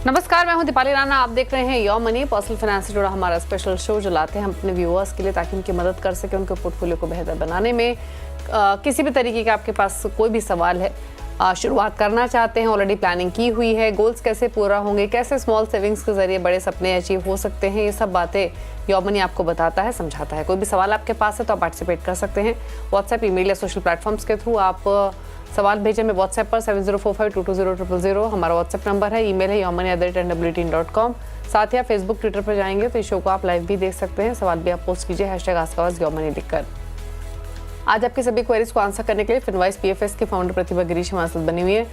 नमस्कार, मैं हूं दीपाली राणा। आप देख रहे हैं योर मनी, पर्सनल फाइनेंस से जुड़ा हमारा स्पेशल शो जो लाते हैं हम अपने व्यूअर्स के लिए ताकि उनकी मदद कर सके उनके पोर्टफोलियो को बेहतर बनाने में। किसी भी तरीके का आपके पास कोई भी सवाल है, शुरुआत करना चाहते हैं, ऑलरेडी प्लानिंग की हुई है, गोल्स कैसे पूरा होंगे, कैसे स्मॉल सेविंग्स के जरिए बड़े सपने अचीव हो सकते हैं, ये सब बातें योर मनी आपको बताता है, समझाता है। कोई भी सवाल आपके पास है तो आप पार्टिसिपेट कर सकते हैं। व्हाट्सएप, ईमेल या सोशल प्लेटफॉर्म्स के थ्रू आप सवाल भेजें। मैं व्हाट्सएप पर 7045220000 हमारा व्हाट्सएप नंबर है। ईमेल है yourmoney@nwtn.com। साथ ही आप फेसबुक, ट्विटर पर जाएंगे तो इस शो को आप लाइव भी देख सकते हैं। सवाल भी आप पोस्ट कीजिए #AskAwaz लिखकर। आज आपके सभी क्वेरीज को आंसर करने के लिए फिनवाइस PFS के फाउंडर प्रतिभा गिरीश हमारे साथ बनी हुई है।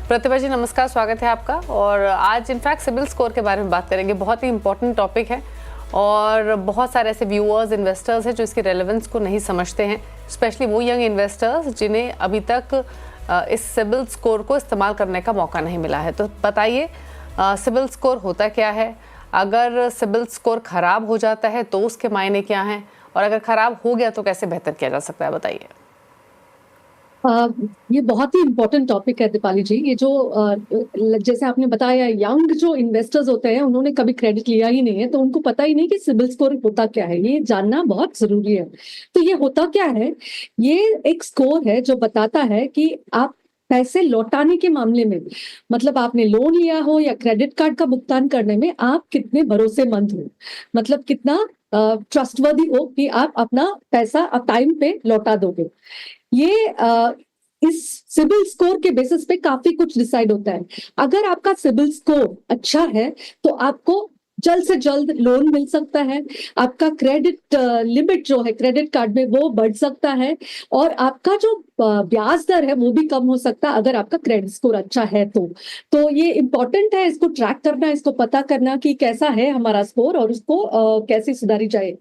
प्रतिभा जी नमस्कार, स्वागत है आपका। और आज इनफैक्ट सिबिल स्कोर के बारे में बात करेंगे। बहुत ही इंपॉर्टेंट टॉपिक है और बहुत सारे ऐसे व्यूअर्स, इन्वेस्टर्स हैं जो इसकी रेलेवेंस को नहीं समझते हैं, स्पेशली वो यंग इन्वेस्टर्स जिन्हें अभी तक इस सिबिल स्कोर को इस्तेमाल करने का मौका नहीं मिला है। तो बताइए सिबिल स्कोर होता क्या है, अगर सिबिल स्कोर खराब हो जाता है तो उसके मायने क्या हैं, और अगर खराब हो गया तो कैसे बेहतर किया जा सकता है, बताइए। ये बहुत ही इम्पोर्टेंट टॉपिक है दीपाली जी। ये जो जैसे आपने बताया, यंग जो इन्वेस्टर्स होते हैं उन्होंने कभी क्रेडिट लिया ही नहीं है, तो उनको पता ही नहीं कि सिबिल स्कोर होता क्या है। ये जानना बहुत जरूरी है। तो ये होता क्या है, ये एक स्कोर है जो बताता है कि आप पैसे लौटाने के मामले में, मतलब आपने लोन लिया हो या क्रेडिट कार्ड का भुगतान करने में आप कितने भरोसेमंद हो, मतलब कितना ट्रस्टवर्दी हो कि आप अपना पैसा आप टाइम पे लौटा दोगे। ये इस सिबिल स्कोर के बेसिस पे काफी कुछ डिसाइड होता है। अगर आपका सिबिल स्कोर अच्छा है तो आपको जल्द से जल्द लोन मिल सकता है, आपका क्रेडिट लिमिट जो है क्रेडिट कार्ड में वो बढ़ सकता है, और आपका जो ब्याज दर है वो भी कम हो सकता है अगर आपका क्रेडिट स्कोर अच्छा है तो ये इंपॉर्टेंट है इसको ट्रैक करना, इसको पता करना कि कैसा है हमारा स्कोर और उसको कैसे सुधारी जाए।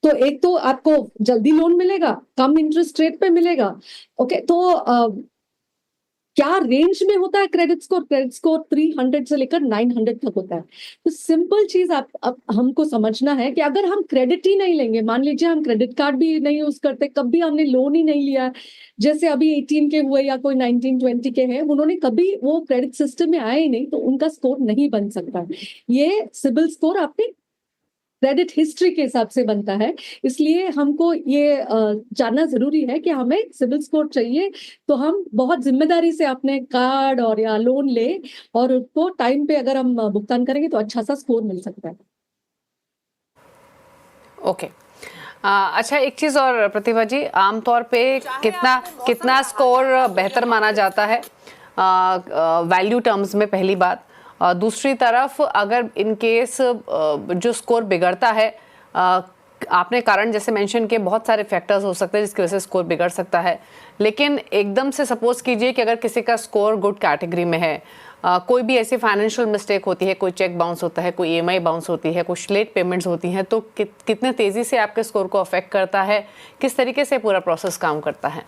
तो एक तो आपको जल्दी लोन मिलेगा, कम इंटरेस्ट रेट पे मिलेगा। ओके, तो क्या रेंज में होता है क्रेडिट स्कोर? क्रेडिट स्कोर 300 से लेकर 900 तक होता है। तो सिंपल चीज आप हमको समझना है कि अगर हम क्रेडिट ही नहीं लेंगे, मान लीजिए हम क्रेडिट कार्ड भी नहीं यूज करते, कभी हमने लोन ही नहीं लिया, जैसे अभी 18 के हुए या कोई 19-20 के हैं, उन्होंने कभी वो क्रेडिट सिस्टम में आए ही नहीं, तो उनका स्कोर नहीं बन सकता। ये सिबिल स्कोर आपने क्रेडिट हिस्ट्री के हिसाब से बनता है। इसलिए हमको ये जानना जरूरी है कि हमें सिबिल स्कोर चाहिए तो हम बहुत जिम्मेदारी से अपने कार्ड और या लोन ले, और उसको टाइम पे अगर हम भुगतान करेंगे तो अच्छा सा स्कोर मिल सकता है। ओके, अच्छा एक चीज और प्रतिभा जी, आमतौर पे कितना स्कोर बेहतर माना जाता है वैल्यू टर्म्स में, पहली बात। दूसरी तरफ अगर इन केस जो स्कोर बिगड़ता है, आपने कारण जैसे मेंशन किए, बहुत सारे फैक्टर्स हो सकते हैं जिसकी वजह से स्कोर बिगड़ सकता है, लेकिन एकदम से सपोज कीजिए कि अगर किसी का स्कोर गुड कैटेगरी में है, कोई भी ऐसी फाइनेंशियल मिस्टेक होती है, कोई चेक बाउंस होता है, कोई EMI बाउंस होती है, कुछ लेट पेमेंट्स होती हैं, तो कितने तेजी से आपके स्कोर को अफेक्ट करता है, किस तरीके से पूरा प्रोसेस काम करता है?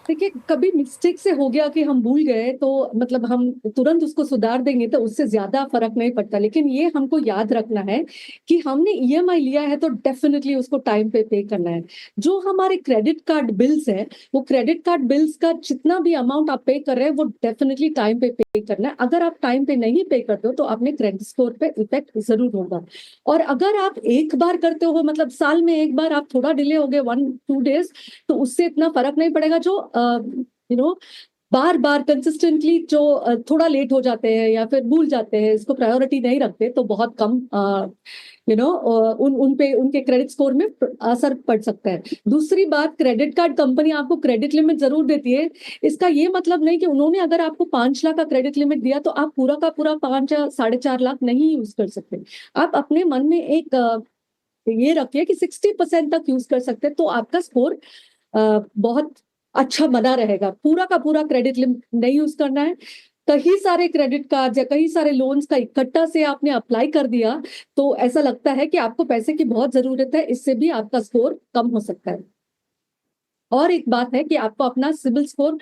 देखिए, कभी मिस्टेक से हो गया कि हम भूल गए तो मतलब हम तुरंत उसको सुधार देंगे तो उससे ज्यादा फर्क नहीं पड़ता, लेकिन ये हमको याद रखना है कि हमने EMI लिया है तो डेफिनेटली उसको टाइम पे पे करना है। जो हमारे क्रेडिट कार्ड बिल्स है, वो क्रेडिट कार्ड बिल्स का जितना भी अमाउंट आप पे कर रहे हैं वो डेफिनेटली टाइम पे पे करना है। अगर आप टाइम पे नहीं पे करते हो तो अपने क्रेडिट स्कोर पे इफेक्ट जरूर होगा। और अगर आप एक बार करते हो, मतलब साल में एक बार आप थोड़ा डिले हो गए 1-2 डेज, तो उससे इतना फर्क नहीं पड़ेगा। जो बार बार कंसिस्टेंटली जो थोड़ा लेट हो जाते हैं या फिर भूल जाते हैं, इसको प्रायोरिटी नहीं रखते, तो बहुत कम उन पे उनके क्रेडिट स्कोर में असर पड़ सकता है। दूसरी बात, क्रेडिट कार्ड कंपनी आपको क्रेडिट लिमिट जरूर देती है। इसका ये मतलब नहीं कि उन्होंने अगर आपको 5 लाख का क्रेडिट लिमिट दिया तो आप पूरा का पूरा 5 या 4.5 लाख नहीं यूज कर सकते। आप अपने मन में एक ये रखिए कि 60% तक यूज कर सकते हैं, तो आपका स्कोर बहुत अच्छा बना रहेगा। पूरा का पूरा क्रेडिट लिमिट नहीं यूज करना है। कई सारे क्रेडिट कार्ड या कई सारे लोन्स का इकट्ठा से आपने अप्लाई कर दिया तो ऐसा लगता है कि आपको पैसे की बहुत जरूरत है, इससे भी आपका स्कोर कम हो सकता है। और एक बात है कि आपको अपना सिबिल स्कोर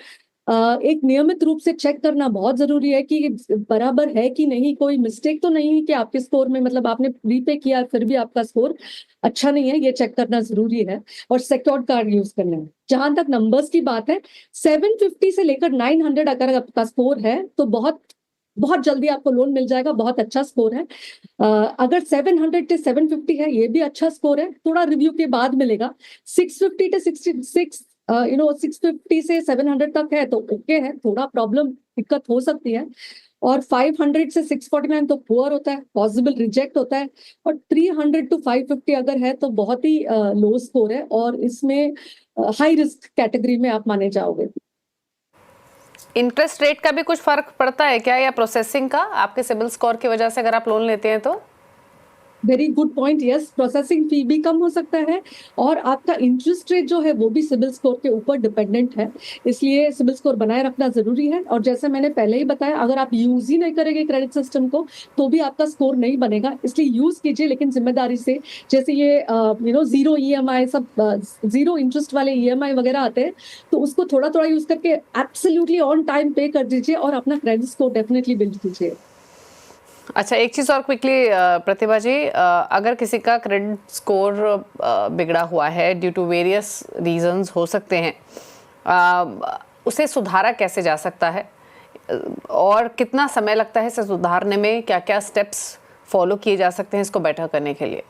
एक नियमित रूप से चेक करना बहुत जरूरी है कि बराबर है कि नहीं, कोई मिस्टेक तो नहीं है कि आपके स्कोर में, मतलब आपने प्रीपे किया फिर भी आपका स्कोर अच्छा नहीं है, ये चेक करना जरूरी है। और सिक्योर्ड कार्ड यूज करना है। जहां तक नंबर्स की बात है, 750 से लेकर 900 अगर आपका स्कोर है तो बहुत बहुत जल्दी आपको लोन मिल जाएगा, बहुत अच्छा स्कोर है। अगर 700 से 750 है, ये भी अच्छा स्कोर है, थोड़ा रिव्यू के बाद मिलेगा। 650 से 66 650 से 700 तक है तो ओके है, थोड़ा प्रॉब्लम दिक्कत हो सकती है। और 500 से 649 तो पुअर होता है, पॉसिबल रिजेक्ट होता है। और 300 टू 550 अगर है तो बहुत ही लो स्कोर है, और इसमें हाई रिस्क कैटेगरी में आप माने जाओगे। इंटरेस्ट रेट का भी कुछ फर्क पड़ता है क्या, या प्रोसेसिंग का आपके सिबिल स्कोर की वजह से अगर आप लोन लेते हैं तो? Very good point, yes, processing fee भी कम हो सकता है, और आपका इंटरेस्ट रेट जो है वो भी सिबिल स्कोर के ऊपर डिपेंडेंट है, इसलिए सिबिल स्कोर बनाए रखना जरूरी है। और जैसे मैंने पहले ही बताया, अगर आप यूज ही नहीं करेंगे क्रेडिट सिस्टम को तो भी आपका स्कोर नहीं बनेगा, इसलिए यूज कीजिए लेकिन जिम्मेदारी से। जैसे ये जीरो ईएमआई, सब जीरो इंटरेस्ट वाले ईएमआई वगैरह आते हैं, तो उसको थोड़ा थोड़ा यूज करके एब्सोल्युटली ऑन टाइम पे कर दीजिए और अपना क्रेडिट स्कोर डेफिनेटली बिल्ड कीजिए। अच्छा, एक चीज़ और क्विकली प्रतिभा जी, अगर किसी का क्रेडिट स्कोर बिगड़ा हुआ है ड्यू टू वेरियस रीजंस हो सकते हैं, उसे सुधारा कैसे जा सकता है और कितना समय लगता है इसे सुधारने में? क्या क्या स्टेप्स फॉलो किए जा सकते हैं इसको बेटर करने के लिए?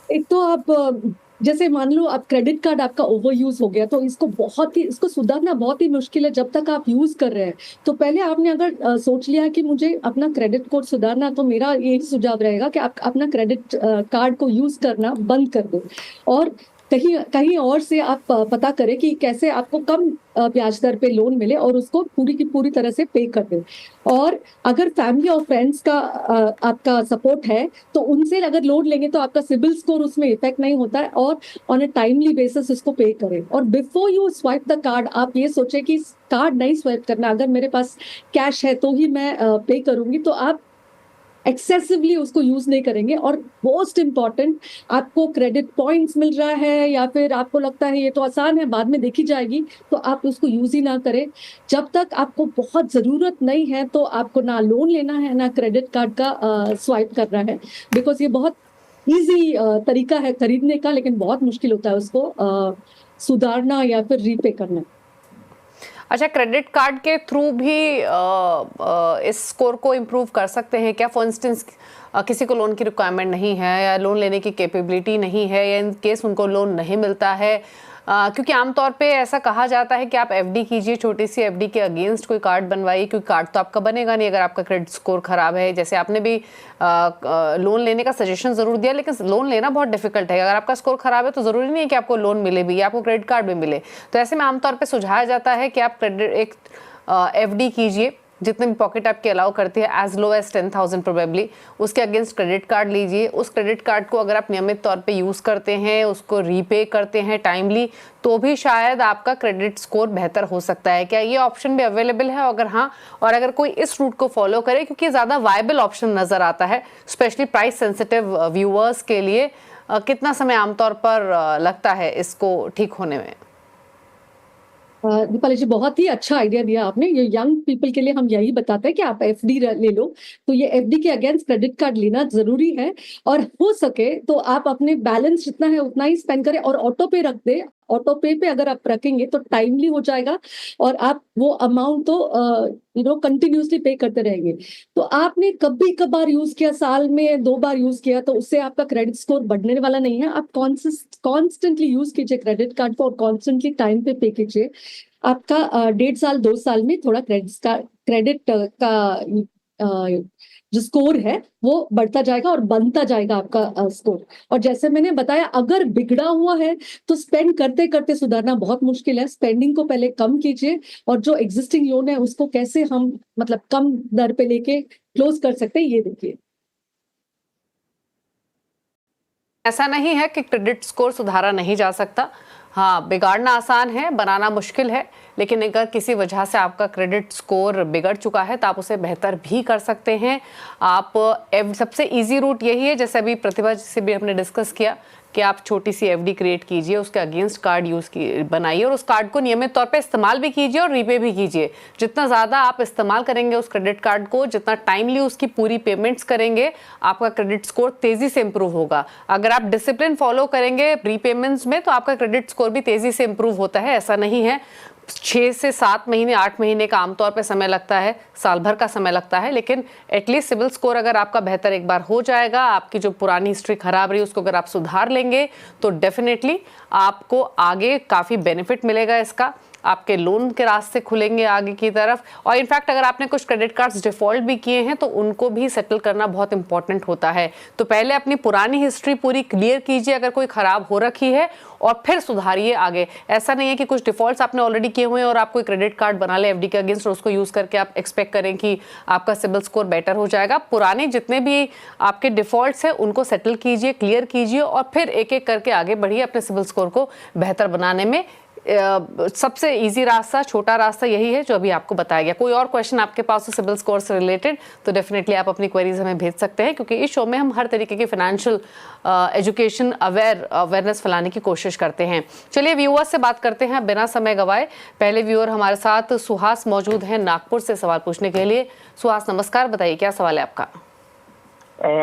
एक तो आप जैसे मान लो आप क्रेडिट कार्ड आपका ओवर यूज हो गया, तो इसको सुधारना बहुत ही मुश्किल है जब तक आप यूज कर रहे हैं। तो पहले आपने अगर सोच लिया कि मुझे अपना क्रेडिट कोड सुधारना, तो मेरा यही सुझाव रहेगा कि आप अपना क्रेडिट कार्ड को यूज करना बंद कर दो, और कहीं कहीं और से आप पता करें कि कैसे आपको कम ब्याज दर पे लोन मिले और उसको पूरी की पूरी तरह से पे कर दें। और अगर फैमिली और फ्रेंड्स का आपका सपोर्ट है तो उनसे अगर लोन लेंगे तो आपका सिबिल स्कोर उसमें इफेक्ट नहीं होता है, और ऑन ए टाइमली बेसिस इसको पे करें। और before you swipe the card आप ये सोचें कि कार्ड नहीं स्वाइप करना, अगर मेरे पास कैश है तो ही मैं पे करूंगी, तो आप एक्सेसिवली उसको यूज नहीं करेंगे। और मोस्ट इंपॉर्टेंट, आपको क्रेडिट पॉइंट्स मिल रहा है या फिर आपको लगता है ये तो आसान है बाद में देखी जाएगी, तो आप उसको यूज ही ना करें। जब तक आपको बहुत जरूरत नहीं है तो आपको ना लोन लेना है ना क्रेडिट कार्ड का स्वाइप करना है, बिकॉज ये बहुत इजी तरीका है खरीदने का, लेकिन बहुत मुश्किल होता है उसको सुधारना या फिर रीपे करना। अच्छा, क्रेडिट कार्ड के थ्रू भी इस स्कोर को इम्प्रूव कर सकते हैं क्या? फॉर इंस्टेंस किसी को लोन की रिक्वायरमेंट नहीं है या लोन लेने की कैपेबिलिटी नहीं है, या इन केस उनको लोन नहीं मिलता है, क्योंकि आमतौर पे ऐसा कहा जाता है कि आप एफडी कीजिए, छोटी सी एफडी के अगेंस्ट कोई कार्ड बनवाइए, क्योंकि कार्ड तो आपका बनेगा नहीं अगर आपका क्रेडिट स्कोर खराब है। जैसे आपने भी लोन लेने का सजेशन जरूर दिया, लेकिन लोन लेना बहुत डिफिकल्ट है। अगर आपका स्कोर खराब है तो जरूरी नहीं है कि आपको लोन मिले भी या आपको क्रेडिट कार्ड भी मिले। तो ऐसे में आमतौर पर सुझाया जाता है कि आप क्रेडिट एक एफडी कीजिए, जितने भी पॉकेट आपके अलाउ करती है, एज लो एज 10,000 प्रोबेबली, उसके अगेंस्ट क्रेडिट कार्ड लीजिए। उस क्रेडिट कार्ड को अगर आप नियमित तौर पे यूज़ करते हैं, उसको रीपे करते हैं टाइमली, तो भी शायद आपका क्रेडिट स्कोर बेहतर हो सकता है। क्या ये ऑप्शन भी अवेलेबल है? अगर हाँ, और अगर कोई इस रूट को फॉलो करे, क्योंकि ज़्यादा वायबल ऑप्शन नज़र आता है स्पेशली प्राइस सेंसिटिव व्यूअर्स के लिए, कितना समय आमतौर पर लगता है इसको ठीक होने में? दीपाली जी, बहुत ही अच्छा आइडिया दिया आपने। ये यंग पीपल के लिए हम यही बताते हैं कि आप एफडी ले लो, तो ये एफडी के अगेंस्ट क्रेडिट कार्ड लेना जरूरी है। और हो सके तो आप अपने बैलेंस जितना है उतना ही स्पेंड करें और ऑटो पे रख दे। ऑटो पे पे अगर आप रखेंगे तो टाइमली हो जाएगा और आप वो अमाउंट तो कंटिन्यूसली पे करते रहेंगे। तो आपने कभी कभार यूज किया, साल में 2 बार यूज किया, तो उससे आपका क्रेडिट स्कोर बढ़ने वाला नहीं है। आप कॉन्स्टेंटली यूज कीजिए क्रेडिट कार्ड को और कॉन्स्टेंटली टाइम पे पे कीजिए। आपका 1.5 साल 2 साल में थोड़ा क्रेडिट का जो स्कोर है वो बढ़ता जाएगा और बनता जाएगा आपका स्कोर। और जैसे मैंने बताया, अगर बिगड़ा हुआ है तो स्पेंड करते करते सुधारना बहुत मुश्किल है। स्पेंडिंग को पहले कम कीजिए, और जो एग्जिस्टिंग लोन है उसको कैसे हम मतलब कम दर पे लेके क्लोज कर सकते हैं, ये देखिए। ऐसा नहीं है कि क्रेडिट स्कोर सुधारा नहीं जा सकता। हाँ, बिगाड़ना आसान है, बनाना मुश्किल है। लेकिन अगर किसी वजह से आपका क्रेडिट स्कोर बिगड़ चुका है तो आप उसे बेहतर भी कर सकते हैं। आप सबसे इजी रूट यही है, जैसे अभी प्रतिभा से भी हमने डिस्कस किया, कि आप छोटी सी एफडी क्रिएट कीजिए, उसके अगेंस्ट कार्ड बनाइए और उस कार्ड को नियमित तौर पे इस्तेमाल भी कीजिए और रीपे भी कीजिए। जितना ज़्यादा आप इस्तेमाल करेंगे उस क्रेडिट कार्ड को, जितना टाइमली उसकी पूरी पेमेंट्स करेंगे, आपका क्रेडिट स्कोर तेज़ी से इंप्रूव होगा। अगर आप डिसिप्लिन फॉलो करेंगे रीपेमेंट्स में तो आपका क्रेडिट स्कोर भी तेज़ी से इंप्रूव होता है। ऐसा नहीं है, 6 से 7 महीने 8 महीने का आमतौर पे समय लगता है, साल भर का समय लगता है, लेकिन एटलीस्ट सिबिल स्कोर अगर आपका बेहतर एक बार हो जाएगा, आपकी जो पुरानी हिस्ट्री खराब रही उसको अगर आप सुधार लेंगे तो डेफिनेटली आपको आगे काफ़ी बेनिफिट मिलेगा इसका। आपके लोन के रास्ते खुलेंगे आगे की तरफ। और इनफैक्ट अगर आपने कुछ क्रेडिट कार्ड्स डिफॉल्ट भी किए हैं तो उनको भी सेटल करना बहुत इंपॉर्टेंट होता है। तो पहले अपनी पुरानी हिस्ट्री पूरी क्लियर कीजिए अगर कोई खराब हो रखी है, और फिर सुधारिए आगे। ऐसा नहीं है कि कुछ डिफॉल्ट्स आपने ऑलरेडी किए हुए हैं और आप कोई क्रेडिट कार्ड बना ले एफडी के अगेंस्ट और उसको यूज करके आप एक्सपेक्ट करें कि आपका सिबिल स्कोर बेटर हो जाएगा। पुराने जितने भी आपके डिफॉल्ट्स हैं उनको सेटल कीजिए, क्लियर कीजिए, और फिर एक एक करके आगे बढ़िए अपने सिबिल स्कोर को बेहतर बनाने में। सबसे इजी रास्ता, छोटा रास्ता यही है जो अभी आपको बताया गया। कोई और क्वेश्चन आपके पास हो सिबिल स्कोर से रिलेटेड तो डेफिनेटली आप अपनी क्वेरीज हमें भेज सकते हैं, क्योंकि इस शो में हम हर तरीके के फाइनेंशियल एजुकेशन अवेयरनेस फैलाने की कोशिश करते हैं। चलिए व्यूअर्स से बात करते हैं बिना समय गवाए। पहले व्यूअर हमारे साथ सुहास मौजूद हैं नागपुर से सवाल पूछने के लिए। सुहास नमस्कार, बताइए क्या सवाल है आपका।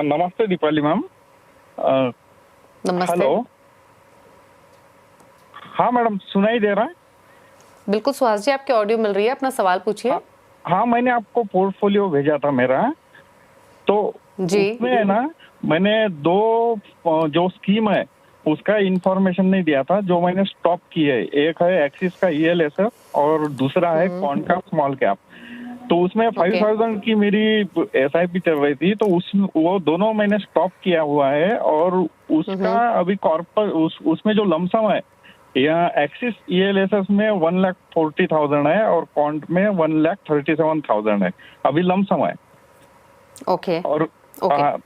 नमस्ते दीपाली मैम। नमस्ते। हेलो। हाँ मैडम, सुनाई दे रहा है? बिल्कुल सुहास जी, आपकी ऑडियो मिल रही है, अपना सवाल पूछिए। हाँ, मैंने आपको पोर्टफोलियो भेजा था मेरा, तो जी उसमें है ना, मैंने 2 जो स्कीम है उसका इंफॉर्मेशन नहीं दिया था जो मैंने स्टॉप की है। एक है एक्सिस का ELSF और दूसरा है कॉनकैप स्मॉल कैप। तो उसमें 5000 की मेरी SIP चल रही थी, तो वो दोनों मैंने स्टॉप किया हुआ है। और उसका अभी उसमें जो लमसम है, यहाँ एक्सिस ELSS में 1,40,000 है और कॉन्ट में 1,37,000 है, अभी लमसम है। ओके। और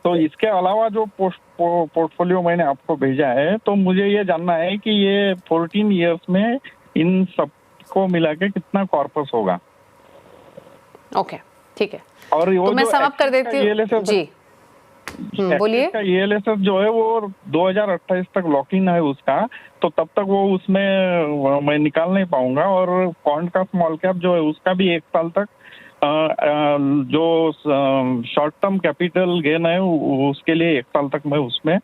तो इसके अलावा जो पोर्टफोलियो मैंने आपको भेजा है, तो मुझे ये जानना है कि ये 14 इयर्स में इन सबको मिला के कितना कॉर्पस होगा। ओके, ठीक है। और तो मैं सम अप कर देती हूँ जी। बोलिए। ELSS जो है वो 2028 तक लॉक इन है उसका, तो तब तक वो उसमें मैं निकाल नहीं पाऊंगा। और कॉन्ट का स्मॉल कैप जो है उसका भी 1 साल तक जो शॉर्ट टर्म कैपिटल गेन है उसके लिए 1 साल तक मैं उसमें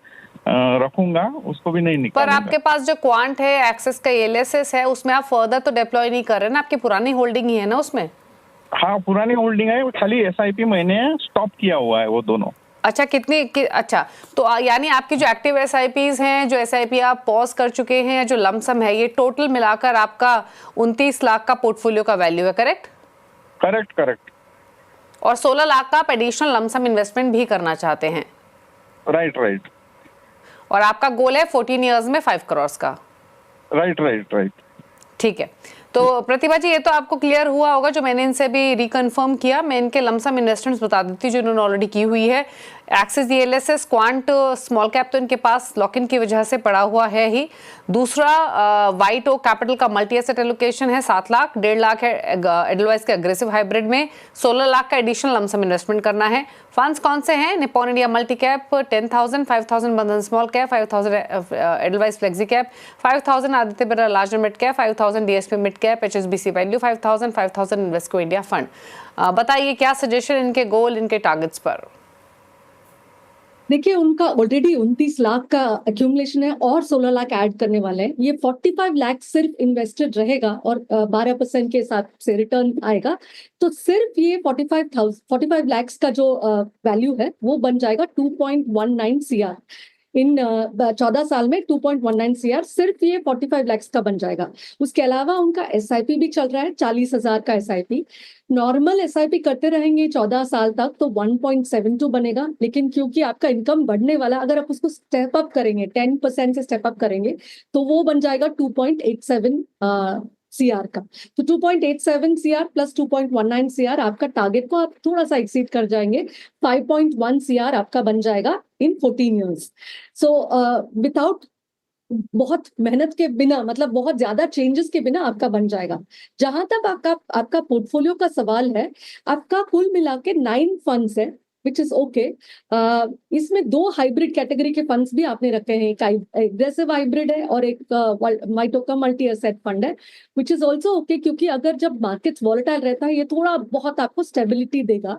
रखूंगा, उसको भी नहीं निकालूंगा। पर आपके पास जो क्वांट है, एक्सेस का ELSS है, उसमें आप फर्दर तो डिप्लॉय नहीं कर रहे ना, आपकी पुरानी होल्डिंग ही है ना उसमें। हाँ, पुरानी होल्डिंग है, खाली SIP मैंने स्टॉप किया हुआ है वो दोनों। अच्छा, अच्छा, तो यानी आपकी जो एक्टिव SIPs हैं, जो SIP आप पॉज कर चुके हैं, जो लमसम है, ये टोटल मिलाकर आपका 29 लाख का पोर्टफोलियो का वैल्यू है, करेक्ट? करेक्ट। और 16 लाख का आप एडिशनल लमसम इन्वेस्टमेंट भी करना चाहते हैं। राइट। और आपका गोल है 14 इयर्स में 5 करोड़ का। राइट। ठीक है। तो प्रतिभा जी, ये तो आपको क्लियर हुआ होगा, जो मैंने इनसे भी रिकन्फर्म किया। मैं इनके लमसम इन्वेस्टमेंट्स बता देती हूँ जो इन्होंने ऑलरेडी की हुई है। Axis ELSS quant small cap तो इनके पास लॉक इन की वजह से पड़ा हुआ है ही। दूसरा वाइट ओ कैपिटल का मल्टी एसेट एलोकेशन है 7 लाख, 1.5 लाख है एडलवाइस के अग्रेसिव हाइब्रिड में, 16 लाख का एडिशनल लमसम इन्वेस्टमेंट करना है। फंड्स कौन से हैं? निप्पॉन इंडिया मल्टी कैप 10,000, 5,000 बंधन small cap, 5,000 Edelweiss flexi cap, 5,000 Aditya Birla large mid cap, 5,000 DSP mid cap, HSBC value 5,000 Invesco India fund. बताइए क्या सजेशन इनके गोल, इनके टारगेट्स पर? देखिए, उनका ऑलरेडी 29 लाख का एक्यूमुलेशन है और 16 लाख ऐड करने वाले हैं। ये 45 लाख सिर्फ इन्वेस्टेड रहेगा और 12% के हिसाब से रिटर्न आएगा। तो सिर्फ ये 45 लाख का जो वैल्यू है वो बन जाएगा 2.19 CR। इन 14 साल में 2.19 CR सिर्फ ये 45 लाख का बन जाएगा। उसके अलावा उनका SIP भी चल रहा है, 40,000 का SIP। नॉर्मल SIP करते रहेंगे 14 साल तक तो 1.72 बनेगा, लेकिन क्योंकि आपका इनकम बढ़ने वाला, अगर आप उसको स्टेप अप करेंगे, 10% से स्टेप अप करेंगे तो वो बन जाएगा 2.87 CR का। तो 2.87 CR प्लस 2.19 CR आपका टारगेट को आप थोड़ा सा एक्सीड कर जाएंगे। 5.1 CR आपका बन जाएगा इन 14 ईयर्स। सो विदाउट बहुत मेहनत के बिना, मतलब बहुत ज्यादा चेंजेस के बिना आपका बन जाएगा। जहां तक आपका पोर्टफोलियो का सवाल है, आपका कुल मिला के 9 फंड्स है। Which is okay. इसमें दो हाइब्रिड कैटेगरी के फंड्स भी आपने रखे हैं, एक एग्रेसिव हाइब्रिड है और एक माइटोका मल्टी एसेट फंड है, विच इज ऑल्सो ओके, क्योंकि अगर जब मार्केट्स वॉलेटाइल रहता है ये थोड़ा बहुत आपको स्टेबिलिटी देगा।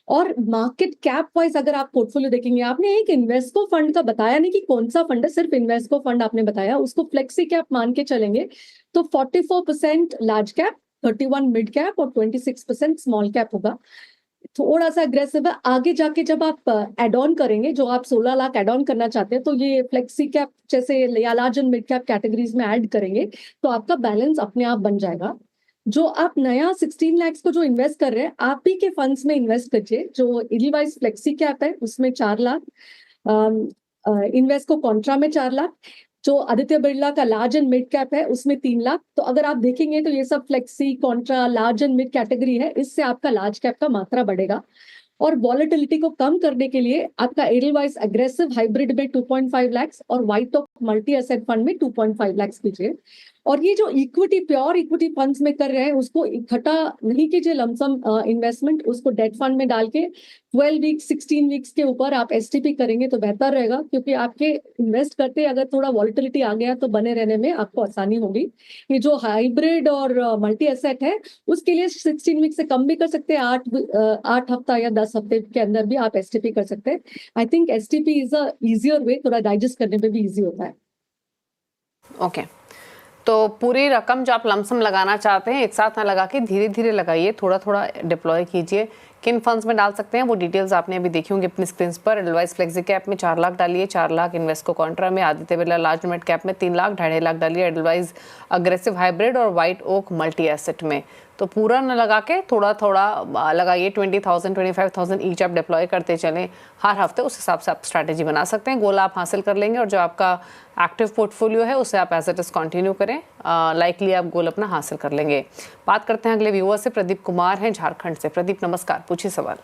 और मार्केट कैप वाइज अगर आप पोर्टफोलियो देखेंगे, आपने एक इन्वेस्को फंड का बताया नहीं कि कौन सा फंड है, सिर्फ इन्वेस्को फंड आपने बताया, उसको फ्लेक्सी कैप मान के चलेंगे तो 44% लार्ज कैप, 31 मिड कैप और 26% स्मॉल कैप होगा। थोड़ा सा अग्रेसिव है। आगे जाके जब आप एड ऑन करेंगे, जो आप 16 लाख एड ऑन करना चाहते हैं, तो ये फ्लेक्सी कैप जैसे या large and mid cap categories में ऐड करेंगे तो आपका बैलेंस अपने आप बन जाएगा। जो आप नया 16 लाख को जो इन्वेस्ट कर रहे हैं, आप ही के फंड्स में इन्वेस्ट करिए। जो इलीवाइज फ्लेक्सी कैप है उसमें 4 लाख, इन्वेस्ट को कॉन्ट्रा में 4 लाख, जो आदित्य बिरला का लार्ज एंड मिड कैप है उसमें 3 लाख। तो अगर आप देखेंगे तो ये सब flexi, Contra, large and mid category है, इससे आपका लार्ज कैप का मात्रा बढ़ेगा। और वॉलेटिलिटी को कम करने के लिए आपका एडलवाइज एग्रेसिव हाइब्रिड में 2.5 लाख और white of multi asset fund में 2.5 लाख कीजिए। और ये जो इक्विटी, प्योर इक्विटी फंड्स में कर रहे हैं, उसको इकट्ठा नहीं कीजिए लमसम इन्वेस्टमेंट, उसको डेट फंड में डाल के 12 वीक्स 16 वीक्स के ऊपर आप एसटीपी करेंगे तो बेहतर रहेगा, क्योंकि आपके इन्वेस्ट करते अगर थोड़ा वॉलेटिलिटी आ गया तो बने रहने में आपको आसानी होगी। ये जो हाइब्रिड और मल्टी एसेट है उसके लिए 16 वीक से कम भी कर सकते हैं, 8 हफ्ता या 10 हफ्ते के अंदर भी आप एसटीपी कर सकते हैं। I think STP is a easier way, थोड़ा डाइजेस्ट करने में भी इजी होता है। ओके, तो पूरी रकम जो आप लमसम लगाना चाहते हैं एक साथ ना लगा के धीरे धीरे लगाइए, थोड़ा थोड़ा डिप्लॉय कीजिए। किन फंड्स में डाल सकते हैं वो डिटेल्स आपने अभी देखी होंगी अपनी स्क्रीन पर। एडवाइस फ्लेक्सी कैप में 4 लाख डालिए, 4 लाख इन्वेस्को कॉन्ट्रा में, Aditya Birla large mid cap में 3 लाख, 2.5 लाख डालिए एडवाइस अग्रेसिव हाइब्रिड और व्हाइट ओक मल्टी एसेट में। तो पूरा न लगा के थोड़ा थोड़ा लगाइए, 20,000 25,000 ईच आप डिप्लॉय करते चलें हर हफ्ते। उस हिसाब से आप स्ट्रैटेजी बना सकते हैं, गोल आप हासिल कर लेंगे और जो आपका एक्टिव पोर्टफोलियो है उसे आप एज इट इज कंटिन्यू करें, लाइकली आप गोल अपना हासिल कर लेंगे। बात करते हैं अगले व्यूअर से, प्रदीप कुमार हैं झारखंड से। प्रदीप नमस्कार, पूछिए सवाल।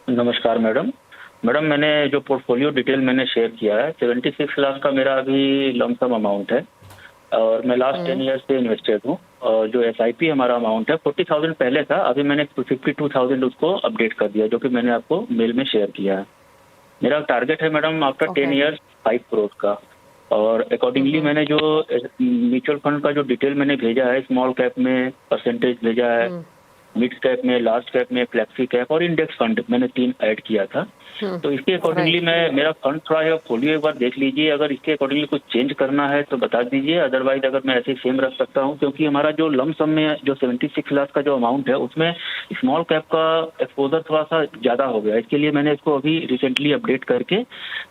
नमस्कार मैडम। मैंने जो पोर्टफोलियो डिटेल मैंने शेयर किया है, 76 लाख का मेरा अभी लमसम अमाउंट है और मैं लास्ट 10 ईयर से इन्वेस्टेड हूँ। और जो SIP हमारा अमाउंट है 40,000 पहले था, अभी मैंने 52,000 उसको अपडेट कर दिया, जो कि मैंने आपको मेल में शेयर किया है। मेरा टारगेट है मैडम आफ्टर 10 ईयर्स 5 करोड़ का। और अकॉर्डिंगली मैंने जो म्यूचुअल फंड का जो डिटेल मैंने भेजा है, स्मॉल कैप में परसेंटेज भेजा है, मिड कैप में, लार्ज कैप में, फ्लेक्सी कैप और इंडेक्स फंड मैंने 3 ऐड किया था। तो इसके अकॉर्डिंगली मैं मेरा फंड थोड़ा है फोलियो एक बार देख लीजिए, अगर इसके अकॉर्डिंगली कुछ चेंज करना है तो बता दीजिए, अदरवाइज अगर मैं ऐसे सेम रख सकता हूँ, क्योंकि हमारा जो लमसम में जो 76 लाख का जो अमाउंट है उसमें स्मॉल कैप का एक्सपोजर थोड़ा सा ज्यादा हो गया। इसके लिए मैंने इसको अभी रिसेंटली अपडेट करके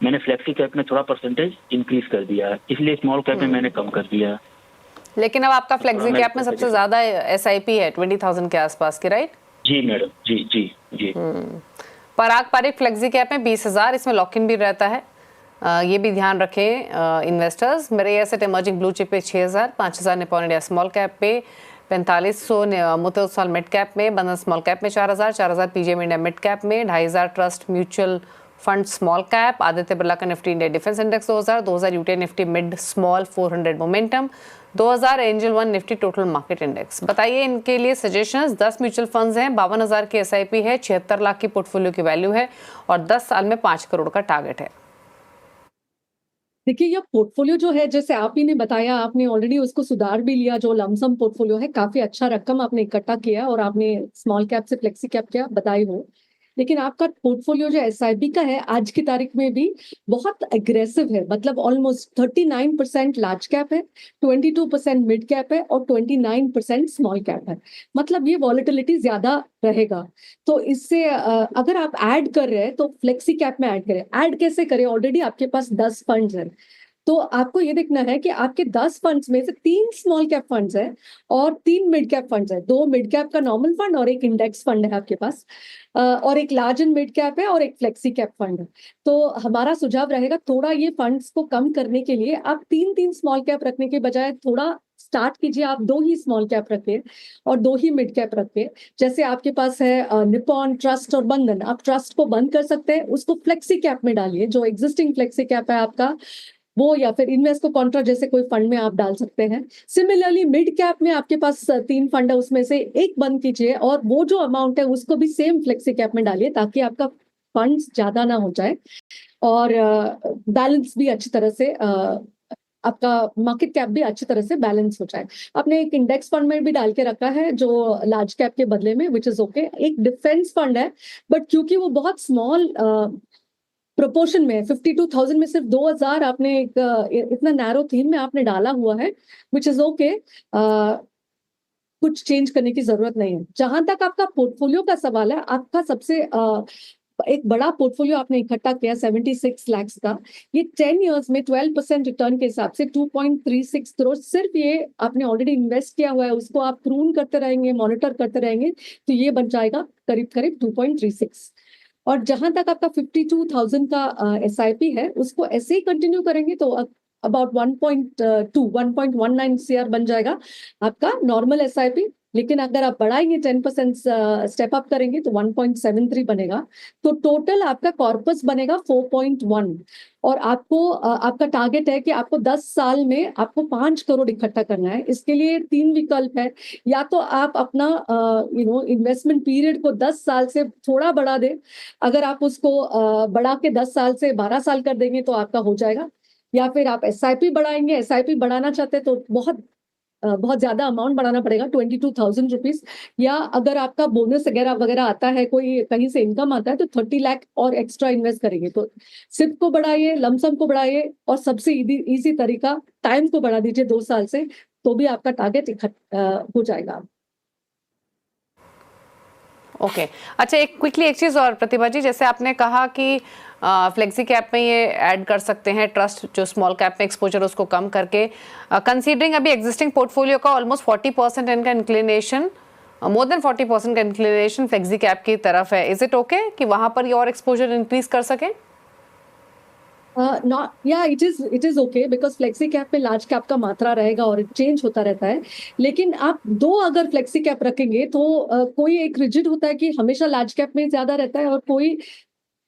मैंने फ्लेक्सी कैप में थोड़ा परसेंटेज इंक्रीज कर दिया है, इसलिए स्मॉल कैप में मैंने कम कर दिया है। लेकिन अब आपका फ्लेक्सी कैप में सबसे ज्यादा SIP है 20,000 के आसपास की, राइट? जी मैडम, जी जी जी। पारंपरिक फ्लेक्सी कैप में 20,000, इसमें लॉक इन भी रहता है, ये भी ध्यान रखें इन्वेस्टर्स। मेरे एसेट इमर्जिंग ब्लू चिप पे 6,000, 5,000 निपॉन इंडिया स्मॉल कैप पे, 4500 मुतुल मिड कैप में, बंधन स्मॉल कैप में 4,000, 4,000 PGM इंडिया मिड कैप में, 2,500 trust mutual fund small cap, Aditya Birla का Nifty India defence index 2,000, 2,000 UTI Nifty mid small 400 momentum, 2,000 Angel 1 Nifty total market index. बताइए इनके लिए suggestions. 10 mutual funds हैं, 52,000 की SIP है, 76 लाख की पोर्टफोलियो की वैल्यू है और 10 साल में 5 करोड़ का टारगेट है। देखिए, ये पोर्टफोलियो जो है, जैसे आप ही ने बताया, आपने ऑलरेडी उसको सुधार भी लिया। जो लमसम पोर्टफोलियो है, काफी अच्छा रकम आपने इकट्ठा किया और आपने स्मॉल कैप से फ्लेक्सी कैप किया, बधाई हो। लेकिन आपका पोर्टफोलियो जो SIP का है आज की तारीख में भी बहुत एग्रेसिव है, मतलब ऑलमोस्ट 39% लार्ज कैप है, 22% मिड कैप है और 29% स्मॉल कैप है। मतलब ये वॉलेटिलिटी ज्यादा रहेगा। तो इससे अगर आप ऐड कर रहे हैं तो फ्लेक्सी कैप में ऐड करें। ऐड कैसे करें? ऑलरेडी आपके पास 10 फंड्स हैं, तो आपको ये देखना है कि आपके 10 फंड्स में से 3 स्मॉल कैप फंड्स हैं और 3 मिड कैप फंड्स हैं। 2 मिड कैप का नॉर्मल फंड और एक इंडेक्स फंड है आपके पास, और एक लार्ज एंड मिड कैप है और एक फ्लेक्सी कैप फंड है। तो हमारा सुझाव रहेगा, थोड़ा ये फंड्स को कम करने के लिए आप 3 स्मॉल कैप रखने के बजाय थोड़ा स्टार्ट कीजिए। आप 2 ही स्मॉल कैप रखिए और 2 ही मिड कैप रखिए। जैसे आपके पास है निपॉन, ट्रस्ट और बंधन, आप ट्रस्ट को बंद कर सकते हैं, उसको फ्लेक्सी कैप में डालिए। जो एग्जिस्टिंग फ्लेक्सी कैप है आपका वो, या फिर इन्वेस्ट को कॉन्ट्रा जैसे कोई फंड में आप डाल सकते हैं। सिमिलरली मिड कैप में आपके पास 3 फंड है, उसमें से एक बंद कीजिए और वो जो अमाउंट है उसको भी सेम फ्लेक्सी कैप में डालिए, ताकि आपका फंड्स ज्यादा ना हो जाए और बैलेंस भी अच्छी तरह से आपका मार्केट कैप भी अच्छी तरह से बैलेंस हो जाए। आपने एक इंडेक्स फंड में भी डाल के रखा है जो लार्ज कैप के बदले में, विच इज ओके। एक डिफेंस फंड है, बट क्योंकि वो बहुत स्मॉल प्रोपोर्शन में 52,000 में सिर्फ 2,000 आपने एक इतना नैरो थीम में आपने डाला हुआ है, विच इज ओके। कुछ चेंज करने की जरूरत नहीं है। जहां तक आपका पोर्टफोलियो का सवाल है, आपका सबसे एक बड़ा पोर्टफोलियो आपने इकट्ठा किया 76 लाख का। ये 10 इयर्स में 12% रिटर्न के हिसाब से 2.36 करोड़ सिर्फ ये आपने ऑलरेडी इन्वेस्ट किया हुआ है। उसको आप प्रून करते रहेंगे, मॉनिटर करते रहेंगे, तो ये बन जाएगा करीब करीब 2.36। और जहां तक आपका 52,000 का SIP है, उसको ऐसे ही कंटिन्यू करेंगे तो अबाउट 1.19 CR बन जाएगा आपका नॉर्मल SIP। लेकिन अगर आप बढ़ाएंगे 10% स्टेप अप करेंगे तो 1.73 बनेगा। तो टोटल आपका कॉर्पस बनेगा 4.1। और आपको आपका टारगेट है कि आपको 10 साल में आपको 5 करोड़ इकट्ठा करना है। इसके लिए 3 विकल्प है। या तो आप अपना इन्वेस्टमेंट पीरियड को 10 साल से थोड़ा बढ़ा दें। अगर आप उसको बढ़ा के 10 साल से 12 साल कर देंगे तो आपका हो जाएगा। या फिर आप SIP बढ़ाएंगे, SIP बढ़ाना चाहते हैं तो बहुत ज्यादा अमाउंट बढ़ाना पड़ेगा, 22,000 रुपीज। या अगर आपका बोनस वगैरह आता है, कोई कहीं से इनकम आता है, तो 30 लाख और एक्स्ट्रा इन्वेस्ट करेंगे। तो सिप को बढ़ाइए, लमसम को बढ़ाइए, और सबसे इजी तरीका टाइम को बढ़ा दीजिए 2 साल से, तो भी आपका टारगेट हो जाएगा। ओके अच्छा, एक क्विकली एक चीज़ और प्रतिभा जी, जैसे आपने कहा कि फ्लेक्सी कैप में ये ऐड कर सकते हैं ट्रस्ट, जो स्मॉल कैप में एक्सपोजर उसको कम करके, कंसीडरिंग अभी एग्जिस्टिंग पोर्टफोलियो का ऑलमोस्ट 40% इनका इंक्लिनेशन, मोर देन 40% का इंक्लिनेशन फ्लेक्सी कैप की तरफ है। इज इट ओके कि वहां पर ये और एक्सपोजर इंक्रीज कर सकें? It is okay, because flexi cap में लार्ज कैप का मात्रा रहेगा और चेंज होता रहता है। लेकिन आप 2 अगर फ्लेक्सी कैप रखेंगे तो कोई एक रिजिड होता है कि हमेशा लार्ज कैप में ज्यादा रहता है, और कोई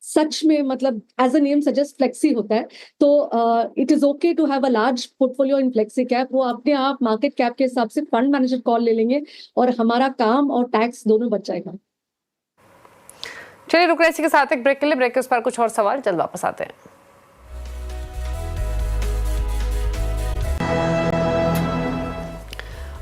सच में मतलब as a name suggest flexi होता है। तो it is okay to have a large portfolio in flexi cap. वो अपने आप मार्केट कैप के हिसाब से फंड मैनेजर कॉल ले लेंगे और हमारा काम और टैक्स दोनों बच जाएगा। चलिए रुक रहे इसी के साथ एक ब्रेक के लिए, ब्रेक के उस पर कुछ और सवाल, जल्द वापस आते हैं।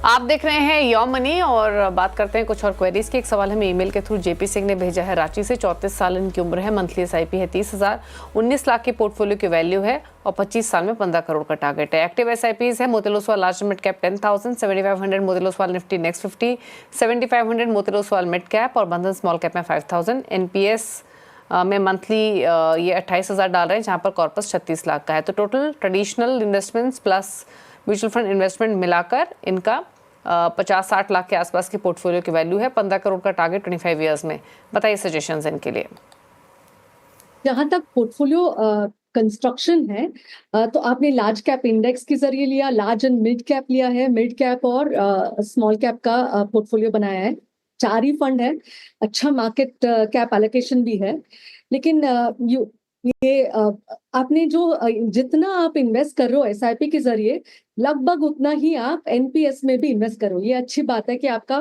आप देख रहे हैं यो मनी और बात करते हैं कुछ और क्वेरीज की। एक सवाल हमें ईमेल के थ्रू JP सिंह ने भेजा है रांची से। 34 साल इनकी उम्र है, मंथली SIP है 30,000, 19 लाख की पोर्टफोलियो की वैल्यू है और 25 साल में 15 करोड़ का टारगेट है। एक्टिव SIPs है Motilal Oswal large mid cap 10,000, 7500 Motilal Oswal Nifty next 50, 7500 Motilal Oswal mid cap और बंधन स्मॉल कैप में 5,000। NPS में मंथली ये 28,000 डाल रहे हैं, जहाँ पर कॉर्पस 36 लाख का है। तो total traditional investments plus mutual fund investment मिलाकर इनका 50-60 लाख के आसपास की पोर्टफोलियो की वैल्यू है। 15 करोड़ का टारगेट 25 इयर्स में। बताइए सजेशंस इनके लिए। जहां तक पोर्टफोलियो कंस्ट्रक्शन है, तो आपने लार्ज कैप इंडेक्स के जरिए लिया, लार्ज एंड मिड कैप लिया है, मिड कैप और स्मॉल कैप का पोर्टफोलियो बनाया है। 4 ही फंड है, अच्छा मार्केट कैप एलोकेशन भी है। लेकिन आपने जो जितना आप इन्वेस्ट कर रहे हो SIP के जरिए, लगभग उतना ही आप NPS में भी इन्वेस्ट करो। ये अच्छी बात है कि आपका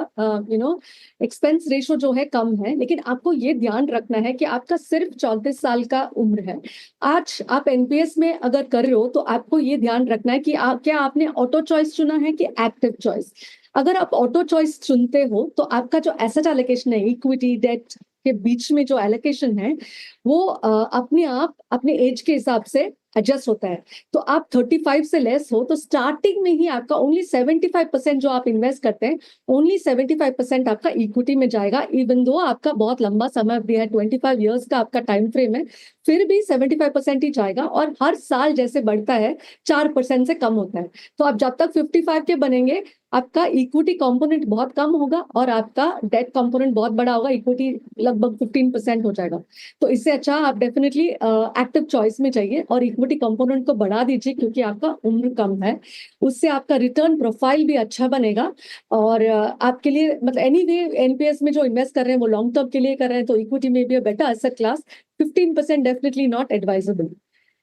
एक्सपेंस रेशो जो है कम है। लेकिन आपको ये ध्यान रखना है कि आपका सिर्फ 34 साल का उम्र है। आज आप NPS में अगर कर रहे हो तो आपको ये ध्यान रखना है कि क्या आपने ऑटो चॉइस चुना है कि एक्टिव चॉइस। अगर आप ऑटो चॉइस चुनते हो तो आपका जो एसेट एलोकेशन है, इक्विटी डेट के बीच में जो एलोकेशन है, वो अपने आप अपने एज के हिसाब से एडजस्ट होता है। तो आप 35 से लेस हो तो स्टार्टिंग में ही आपका ओनली 75% जो आप इन्वेस्ट करते हैं, ओनली 75% आपका इक्विटी में जाएगा। इवन दो आपका बहुत लंबा समय भी है, 25 इयर्स का आपका टाइम फ्रेम है, फिर भी 75% ही जाएगा। और हर साल जैसे बढ़ता है 4% से कम होता है। तो आप जब तक 55 के बनेंगे, आपका इक्विटी कंपोनेंट बहुत कम होगा और आपका डेट कंपोनेंट बहुत बड़ा होगा। इक्विटी लगभग 15% हो जाएगा। तो इससे अच्छा आप डेफिनेटली एक्टिव चॉइस में जाइए और इक्विटी कंपोनेंट को बढ़ा दीजिए, क्योंकि आपका उम्र कम है। उससे आपका रिटर्न प्रोफाइल भी अच्छा बनेगा। और आपके लिए मतलब एनीवे NPS में जो इन्वेस्ट कर रहे हैं वो लॉन्ग टर्म के लिए कर रहे हैं, तो इक्विटी में भी better asset class. 15% definitely not advisable.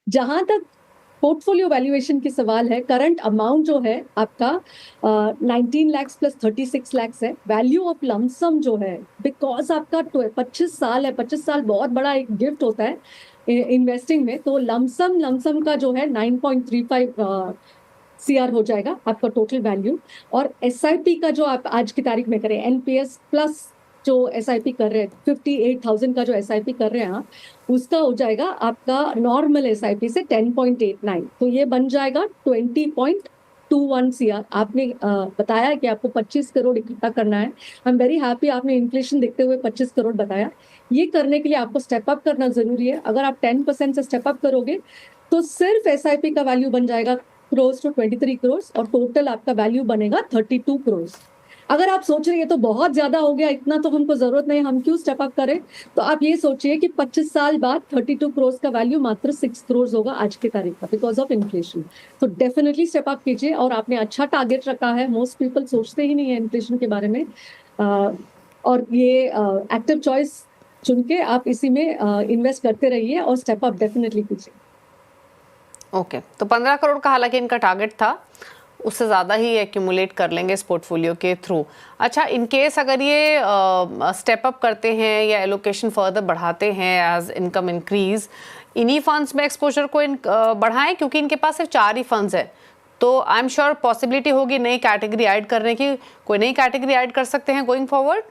जहां तक पोर्टफोलियो वैल्यूएशन की सवाल है। करंट अमाउंट जो है आपका 19 लाख प्लस 36 लाख है। वैल्यू ऑफ लमसम जो है, बिकॉज आपका 25 साल है, 25 साल बहुत बड़ा एक गिफ्ट होता है इन्वेस्टिंग में, तो लमसम का जो है 9.35 CR हो जाएगा आपका टोटल वैल्यू। और SIP का जो आप आज की तारीख में करें, NPS प्लस जो SIP कर रहे हैं 58,000 का जो SIP कर रहे हैं आप, उसका हो जाएगा आपका नॉर्मल SIP से 10.89, तो ये बन जाएगा 20.21 CR। आपने बताया कि आपको 25 करोड़ इकट्ठा करना है। आई एम वेरी हैप्पी आपने इन्फ्लेशन देखते हुए 25 करोड़ बताया। ये करने के लिए आपको स्टेप अप करना जरूरी है। अगर आप 10% से स्टेप अप करोगे तो सिर्फ SIP का वैल्यू बन जाएगा क्लोज टू 23 करोड़ और टोटल आपका वैल्यू बनेगा 32 करोड़। अगर आप सोच रहे हैं तो बहुत ज्यादा हो गया, इतना तो हमको जरूरत नहीं, हम क्यों स्टेप अप करें, तो आप ये सोचिए कि 25 साल बाद 32 करोड़ का वैल्यू मात्र 6 करोड़ होगा आज की तारीख का, बिकॉज ऑफ इन्फ्लेशन। तो डेफिनेटली स्टेप अप कीजिए। और आपने अच्छा टारगेट रखा है। मोस्ट पीपल सोचते ही नहीं है इन्फ्लेशन के बारे में, और ये एक्टिव चॉइस चुन के आप इसी में इन्वेस्ट करते रहिए और स्टेप अप डेफिनेटली कीजिए। ओके, तो 15 करोड़ का हालांकि इनका टारगेट था, उससे ज़्यादा ही एक्यूमुलेट कर लेंगे इस पोर्टफोलियो के थ्रू। अच्छा, इन केस अगर ये स्टेप अप करते हैं या एलोकेशन फर्दर बढ़ाते हैं एज इनकम इंक्रीज, इन्हीं फंड्स में एक्सपोजर को बढ़ाएं, क्योंकि इनके पास सिर्फ 4 ही फंड्स हैं, तो आई एम श्योर पॉसिबिलिटी होगी नई कैटेगरी ऐड करने की। कोई नई कैटेगरी ऐड कर सकते हैं गोइंग फॉरवर्ड?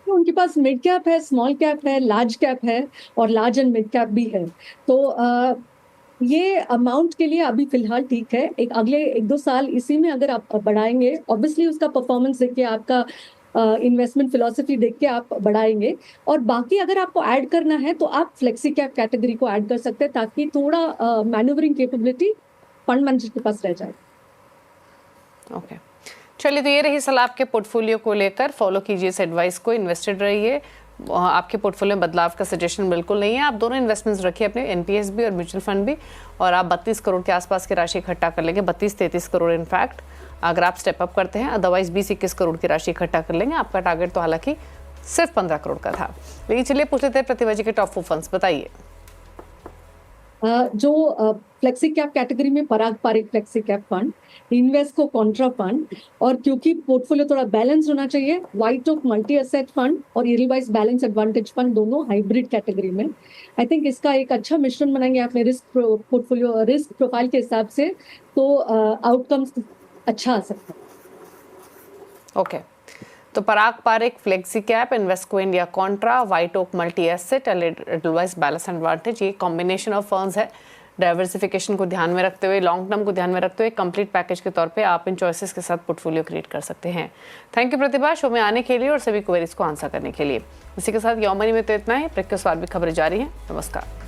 उनके पास मिड कैप है, स्मॉल कैप है, लार्ज कैप है और लार्ज एंड मिड कैप भी है। तो ये अमाउंट के लिए अभी फिलहाल ठीक है। एक अगले 1-2 साल इसी में अगर आप बढ़ाएंगे, ऑब्वियसली उसका परफॉर्मेंस देख के, आपका इन्वेस्टमेंट फिलॉसफी देख के आप बढ़ाएंगे। और बाकी अगर आपको ऐड करना है तो आप फ्लेक्सी कैप कैटेगरी को ऐड कर सकते हैं, ताकि थोड़ा मैन्यूवरिंग कैपेबिलिटी फंड मैनेजर के पास रह जाए। ओके, चलिए, तो ये रही सलाह आपके पोर्टफोलियो को लेकर। फॉलो कीजिए इस एडवाइस को, इन्वेस्टेड रहिए। आपके पोर्टफोलियो में बदलाव का सजेशन बिल्कुल नहीं है। आप दोनों इन्वेस्टमेंट्स रखिए, अपने NPS भी और म्यूचुअल फंड भी, और आप 32 करोड़ के आसपास की राशि इकट्ठा कर लेंगे, 32-33 करोड़ इनफैक्ट, अगर आप स्टेप अप करते हैं। अदरवाइज 20-21 करोड़ की राशि इकट्ठा कर लेंगे। आपका टारगेट तो हालांकि सिर्फ 15 करोड़ का था। लेकिन चलिए पूछ लेते हैं प्रतिभा जी के टॉप 4 फंड्स, बताइए। जो फ्लेक्सी कैप कैटेगरी में Parag Parikh flexi cap fund, Invesco contra fund, और क्योंकि पोर्टफोलियो थोड़ा बैलेंस होना चाहिए, White Oak multi asset fund और एडलवाइस बैलेंस एडवांटेज फंड, दोनों हाइब्रिड कैटेगरी में। आई थिंक इसका एक अच्छा मिश्रण बनाएंगे आपने रिस्क पोर्टफोलियो रिस्क प्रोफाइल के हिसाब से, तो आउटकम्स अच्छा आ सकता है। ओके, तो Parag Parikh flexi cap, Invesco India contra, White Oak multi asset, Edelweiss balance advantage, ये कॉम्बिनेशन ऑफ फंड्स है। डाइवर्सिफिकेशन को ध्यान में रखते हुए, लॉन्ग टर्म को ध्यान में रखते हुए, कंप्लीट पैकेज के तौर पे आप इन चॉइसेस के साथ पोर्टफोलियो क्रिएट कर सकते हैं। थैंक यू प्रतिभा, शो में आने के लिए और सभी क्वेरीज को आंसर करने के लिए। इसी के साथ यौमनी में तो इतना ही। ब्रेक के बाद भी खबरें जारी हैं। नमस्कार।